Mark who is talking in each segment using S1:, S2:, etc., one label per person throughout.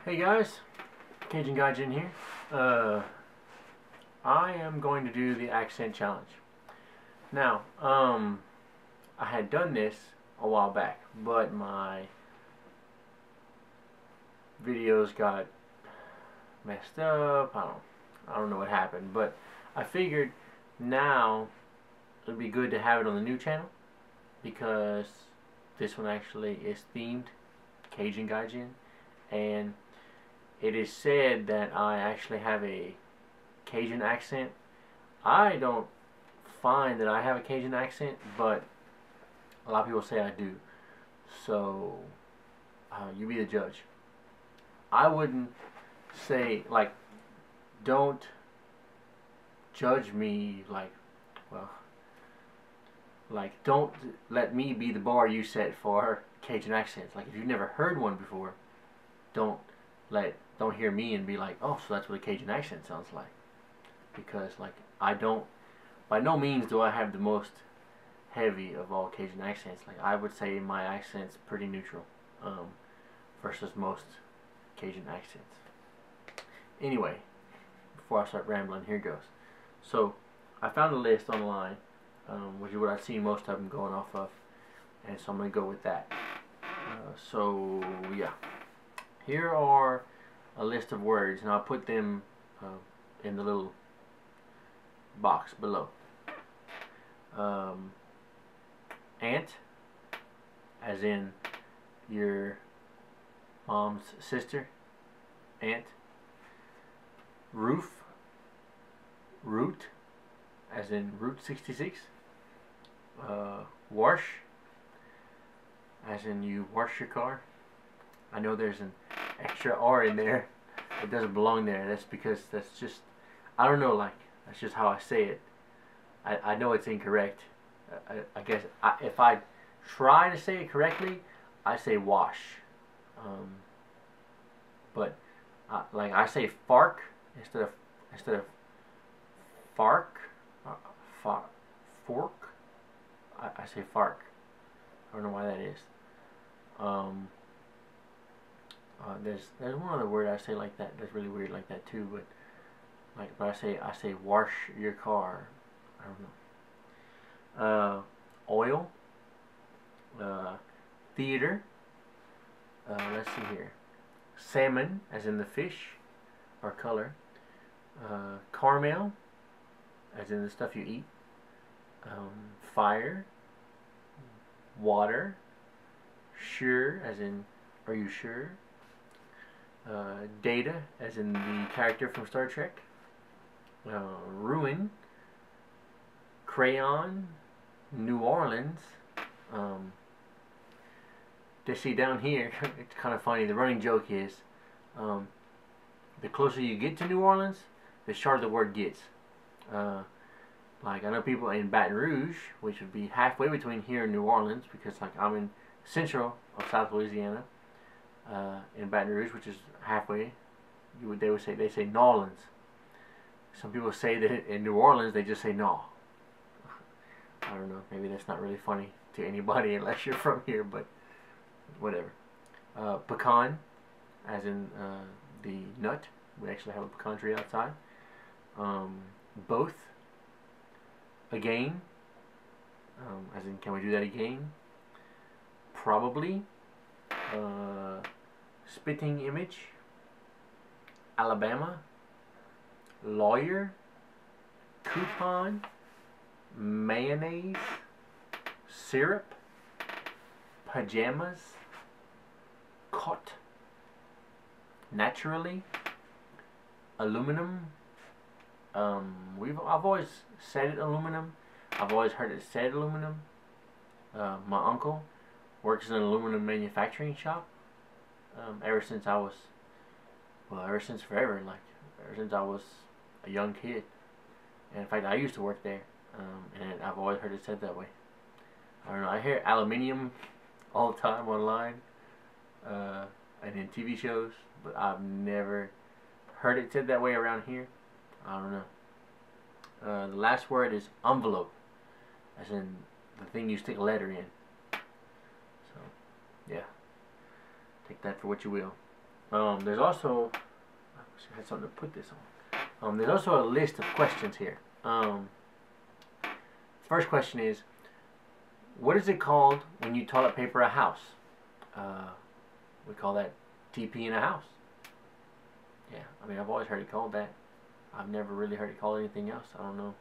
S1: Hey guys, Cajun here. I am going to do the accent challenge. Now, I had done this a while back, but my videos got messed up. I don't know what happened, but I figured now it'd be good to have it on the new channel because this one actually is themed Cajun, and it is said that I actually have a Cajun accent. I don't find that I have a Cajun accent, but a lot of people say I do. So, you be the judge. I wouldn't say, like, don't judge me, don't let me be the bar you set for Cajun accents. Like, if you've never heard one before, don't hear me and be like, oh, so that's what a Cajun accent sounds like. Because, like, by no means do I have the most heavy of all Cajun accents. Like, I would say my accent's pretty neutral, versus most Cajun accents. Anyway, before I start rambling, here goes. So, I found a list online, which is what I've seen most of them going off of, and so I'm going to go with that. So, yeah. Here are a list of words, and I'll put them in the little box below. Aunt, as in your mom's sister, aunt. Roof, root, as in Route 66. Wash, as in you wash your car. I know there's an extra R in there. It doesn't belong there. That's because that's just, I don't know, like, that's just how I say it. I know it's incorrect. I guess if I try to say it correctly, I say wash. But like, I say fark instead of fark. Fork. I say fark. I don't know why that is. There's one other word I say like that that's really weird like that too, but I say wash your car. I don't know. Oil. Theater. Let's see here. Salmon, as in the fish or color. Caramel, as in the stuff you eat. Fire. Water. Sure, as in are you sure? Data, as in the character from Star Trek. Ruin. Crayon. New Orleans. To see down here, it's kind of funny. The running joke is, the closer you get to New Orleans, the shorter the word gets. Like, I know people in Baton Rouge, which would be halfway between here and New Orleans, because like I'm in central of South Louisiana. In Baton Rouge, which is halfway, they say Nolans. Some people say that in New Orleans they just say no. I don't know. Maybe that's not really funny to anybody unless you're from here, but whatever. Pecan, as in the nut. We actually have a pecan tree outside. Both. Again, as in can we do that again? Probably. Spitting image. Alabama. Lawyer. Coupon. Mayonnaise. Syrup. Pajamas. Cot. Naturally. Aluminum. I've always said it aluminum. I've always heard it said aluminum. My uncle works in an aluminum manufacturing shop. Ever since forever, like ever since I was a young kid. And in fact, I used to work there, and I've always heard it said that way. I don't know. I hear aluminium all the time online, and in TV shows, but I've never heard it said that way around here. I don't know. The last word is envelope, as in the thing you stick a letter in. So, yeah. Take that for what you will. There's also, I wish I had something to put this on. There's also a list of questions here. First question is, what is it called when you toilet paper a house? We call that TP in a house. Yeah, I mean, I've always heard it called that. I've never really heard it called anything else. I don't know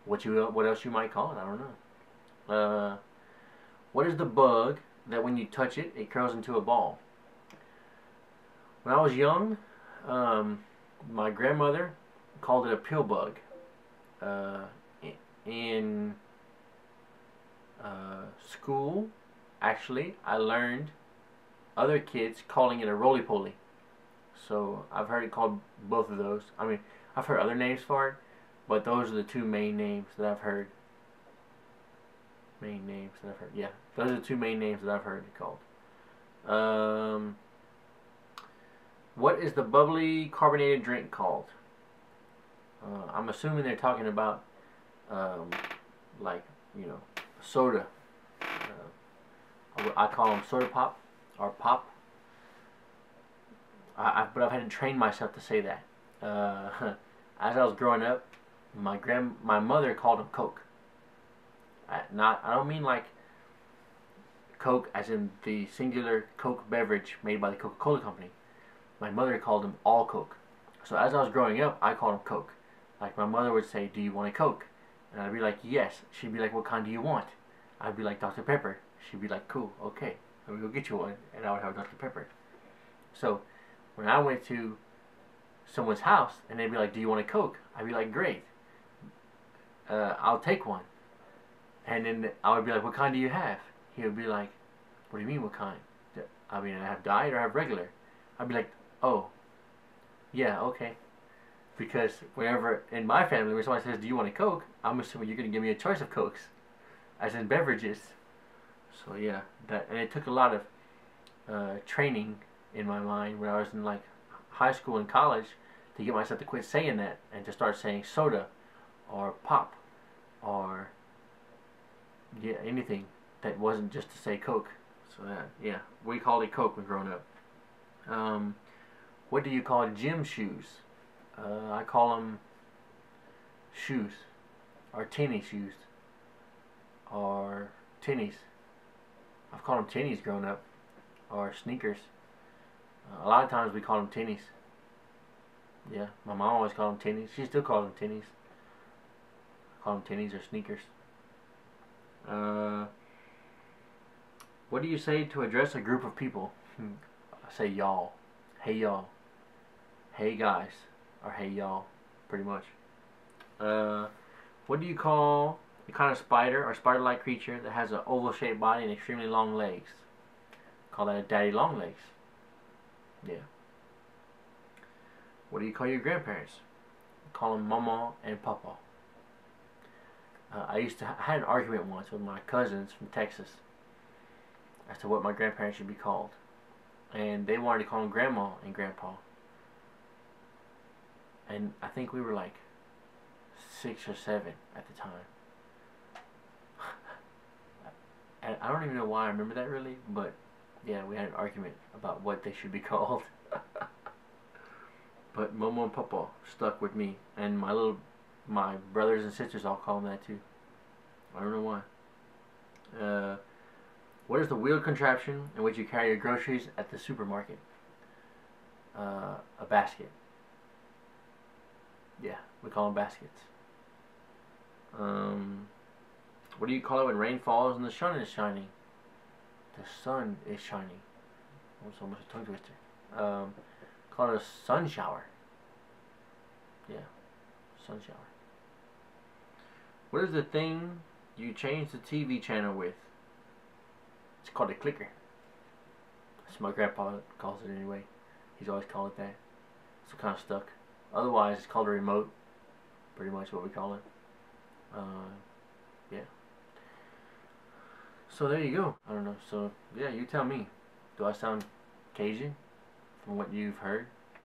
S1: what else you might call it. I don't know. What is the bug that when you touch it, it curls into a ball? When I was young, my grandmother called it a pill bug. In school, actually, I learned other kids calling it a roly-poly. So I've heard it called both of those. I mean, I've heard other names for it, but those are the two main names that I've heard. Yeah, those are the two main names that I've heard it called. What is the bubbly carbonated drink called? I'm assuming they're talking about, like, you know, soda. I call them soda pop or pop. But I've had to train myself to say that. As I was growing up, my mother called them Coke. I don't mean like Coke as in the singular Coke beverage made by the Coca-Cola company. My mother called them all Coke. So as I was growing up, I called them Coke. Like my mother would say, "Do you want a Coke?" And I'd be like, "Yes." She'd be like, "What kind do you want?" I'd be like, "Dr. Pepper." She'd be like, "Cool, okay. Let me go get you one." And I would have Dr. Pepper. So when I went to someone's house and they'd be like, "Do you want a Coke?" I'd be like, "Great. I'll take one." And then I would be like, "What kind do you have?" He would be like, "What do you mean, what kind? I mean, I have diet or I have regular." I'd be like, "Oh, yeah, okay." Because whenever in my family, when somebody says, "Do you want a Coke?" I'm assuming you're going to give me a choice of Cokes, as in beverages. So yeah, and it took a lot of training in my mind when I was in like high school and college to get myself to quit saying that and to start saying soda or pop or anything that wasn't just to say Coke. So yeah, we called it Coke when growing up. What do you call gym shoes? I call them shoes, or tennis shoes, or tennies. I've called them tennies growing up, or sneakers. A lot of times we call them tennies. Yeah, my mom always called them tennies. She still calls them tennies. I call them tennies or sneakers. What do you say to address a group of people? I say y'all. Hey y'all. Hey guys. Or hey y'all. Pretty much. What do you call the kind of spider or spider-like creature that has an oval-shaped body and extremely long legs? Call that a daddy long legs. Yeah. What do you call your grandparents? Call them mama and papa. I had an argument once with my cousins from Texas as to what my grandparents should be called, and they wanted to call them grandma and grandpa. And I think we were like 6 or 7 at the time. And I don't even know why I remember that really, but yeah, we had an argument about what they should be called. But Momo and Papa stuck with me, and my brothers and sisters all call them that too. I don't know why. What is the wheeled contraption in which you carry your groceries at the supermarket? A basket. Yeah, we call them baskets. What do you call it when rain falls and the sun is shining? The sun is shining. Almost a tongue twister. Call it a sun shower. Yeah, sun shower. What is the thing you change the TV channel with? It's called a clicker. That's what my grandpa calls it anyway. He's always called it that. So kind of stuck. Otherwise, it's called a remote. Pretty much what we call it. Yeah. So there you go. I don't know. So yeah, you tell me. Do I sound Cajun from what you've heard?